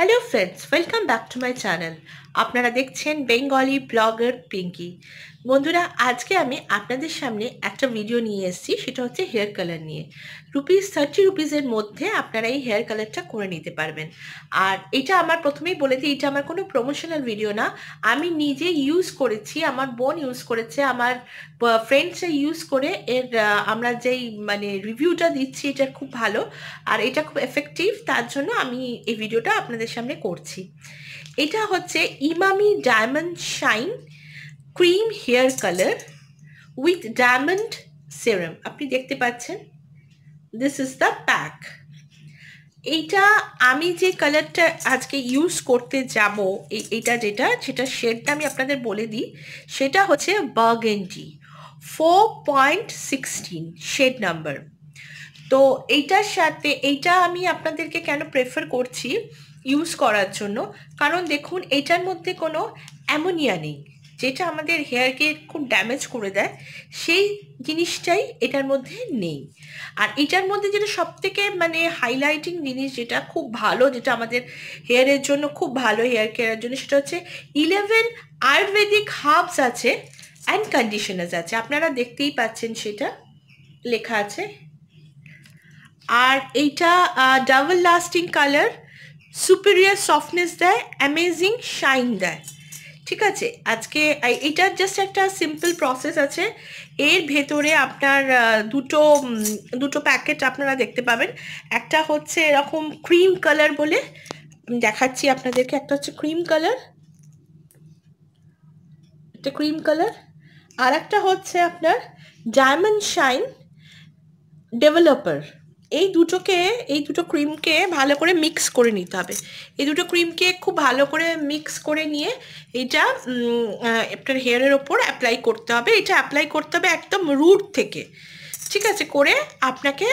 Hello friends, welcome back to my channel. আপনারা দেখছেন Bengali blogger Pinki. বন্ধুরা, আজকে আমি আপনাদের সামনে একটা ভিডিও নিয়ে এসেছি, সেটা হচ্ছে হেয়ার কালার নিয়ে। ₹30 মধ্যে আপনারা এই হেয়ার কালারটা করে নিতে পারবেন। আর এটা আমার প্রথমেই বলে দিই, এটা আমার কোনো প্রমোশনাল ভিডিও না। আমি নিজে ইউজ করেছি, আমার বোন ইউজ করেছে, আমার ফ্রেন্ডসরা ইউজ করে এর আমরা যেই রিভিউটা দিচ্ছি এটা খুব ভালো আর এটা খুব এফেক্টিভ, তার জন্য আমি এই ভিডিওটা আপনাদের সামনে করছি। এটা হচ্ছে Emami diamond shine cream hair colour with diamond serum. আপনি দেখতে পাচ্ছেন, দিস ইজ দ্য প্যাক। এইটা আমি যে কালারটা আজকে ইউজ করতে যাব, এইটা যেটা শেডটা আমি আপনাদের বলে দিই, সেটা হচ্ছে বার্গেন্ডি 4.16 শেড নাম্বার। তো এইটার সাথে এইটা আমি আপনাদেরকে কেন প্রেফার করছি ইউজ করার জন্য, কারণ দেখুন এটার মধ্যে কোনো অ্যামোনিয়া নেই, যেটা আমাদের হেয়ারকে খুব ড্যামেজ করে দেয়, সেই জিনিসটাই এটার মধ্যে নেই। আর এটার মধ্যে যেটা সবথেকে হাইলাইটিং জিনিস, যেটা খুব ভালো, যেটা আমাদের হেয়ারের জন্য খুব ভালো, হেয়ার কেয়ারের জন্য, সেটা হচ্ছে 11 আয়ুর্বেদিক হার্বস আছে অ্যান্ড কন্ডিশনার্স আছে। আপনারা দেখতেই পাচ্ছেন, সেটা লেখা আছে। আর এইটা double lasting colour, superior softness দেয়, অ্যামেজিং শাইন দেয়। ঠিক আছে, আজকে এইটার জাস্ট একটা সিম্পল প্রসেস আছে। এর ভেতরে আপনার দুটো প্যাকেট আপনারা দেখতে পাবেন। একটা হচ্ছে এরকম ক্রিম কালার বলে, দেখাচ্ছি আপনাদেরকে। একটা হচ্ছে ক্রিম কালার, একটা ক্রিম কালার, আর একটা হচ্ছে আপনার ডায়মন্ড শাইন ডেভেলপার। এই দুটো ক্রিমকে ভালো করে মিক্স করে নিতে হবে। এই দুটো ক্রিমকে খুব ভালো করে মিক্স করে নিয়ে এটা আপনার হেয়ারের ওপর অ্যাপ্লাই করতে হবে। এটা অ্যাপ্লাই করতে হবে একদম রুট থেকে, ঠিক আছে, করে আপনাকে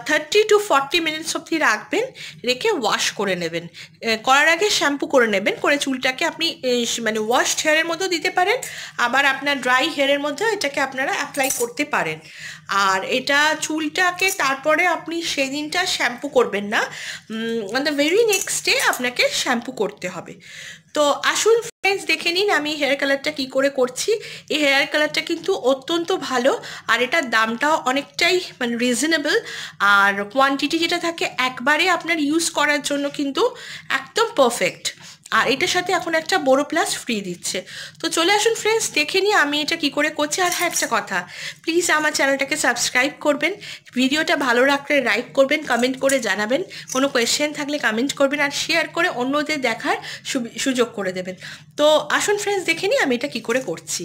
30 to 40 মিনিটস অবধি রাখবেন, রেখে ওয়াশ করে নেবেন। করার আগে শ্যাম্পু করে নেবেন, করে চুলটাকে আপনি ওয়াশড হেয়ারের মধ্যেও দিতে পারেন, আবার আপনার ড্রাই হেয়ারের মধ্যেও এটাকে আপনারা অ্যাপ্লাই করতে পারেন। আর এটা চুলটাকে তারপরে আপনি সেদিনটা শ্যাম্পু করবেন না, দ্য ভেরি নেক্সট ডে আপনাকে শ্যাম্পু করতে হবে। তো আসুন ফ্রেন্ডস, দেখে নিন আমি হেয়ার কালারটা কি করে করছি। এই হেয়ার কালারটা কিন্তু অত্যন্ত ভালো, আর এটার দামটাও অনেকটাই রিজনেবল। আর কোয়ান্টিটি যেটা থাকে একবারে আপনার ইউজ করার জন্য কিন্তু একদম পারফেক্ট। আর এটার সাথে এখন একটা বোরো প্লাস ফ্রি দিচ্ছে। তো চলে আসুন ফ্রেন্ডস, দেখে নিই আমি এটা কি করে করছি। আর হ্যাঁ, একটা কথা, প্লিজ আমার চ্যানেলটাকে সাবস্ক্রাইব করবেন, ভিডিওটা ভালো রাখলে লাইক করবেন, কমেন্ট করে জানাবেন, কোনো কোয়েশ্চেন থাকলে কমেন্ট করবেন, আর শেয়ার করে অন্যদের দেখার সুযোগ করে দেবেন। তো আসুন ফ্রেন্ডস, দেখে নিই আমি এটা কি করে করছি।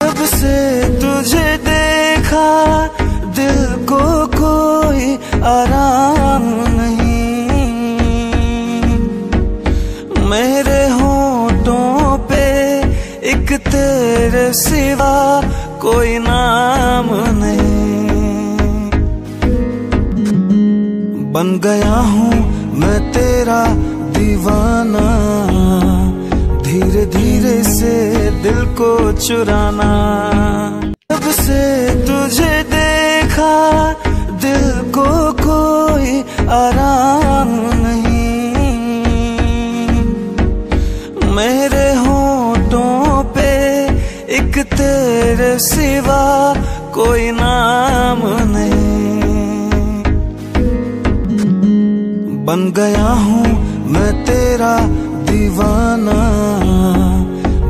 जब से तुझे देखा दिल को कोई आराम नहीं, मेरे होंठों पे एक तेरे सिवा कोई नाम नहीं। बन गया हूँ मैं तेरा दीवाना, धीरे धीरे से दिल को चुराना। जब से तुझे देखा दिल को कोई आराम नहीं, मेरे होंठों पे एक तेरे सिवा कोई नाम नहीं। बन गया हूँ मैं तेरा दीवाना,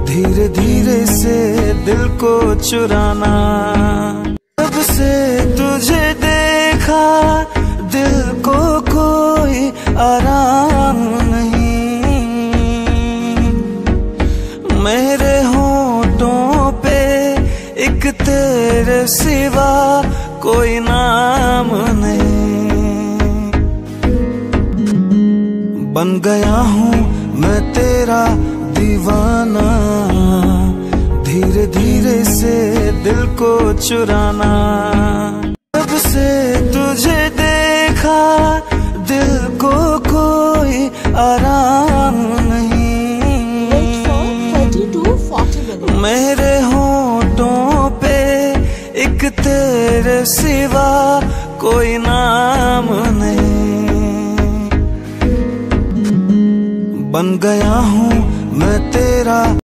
धीरे धीरे से दिल को चुराना। जब से तुझे देखा दिल को कोई आराम नहीं, मेरे होंठों पे एक तेरे सिवा कोई नाम नहीं। बन गया हूँ मैं तेरा दीवाना, धीरे धीरे से दिल को चुराना। जब से तुझे देखा दिल को कोई आराम नहीं, मेरे होंठों पे एक तेरे सिवा कोई नाम सामने। बन गया हूँ मैं तेरा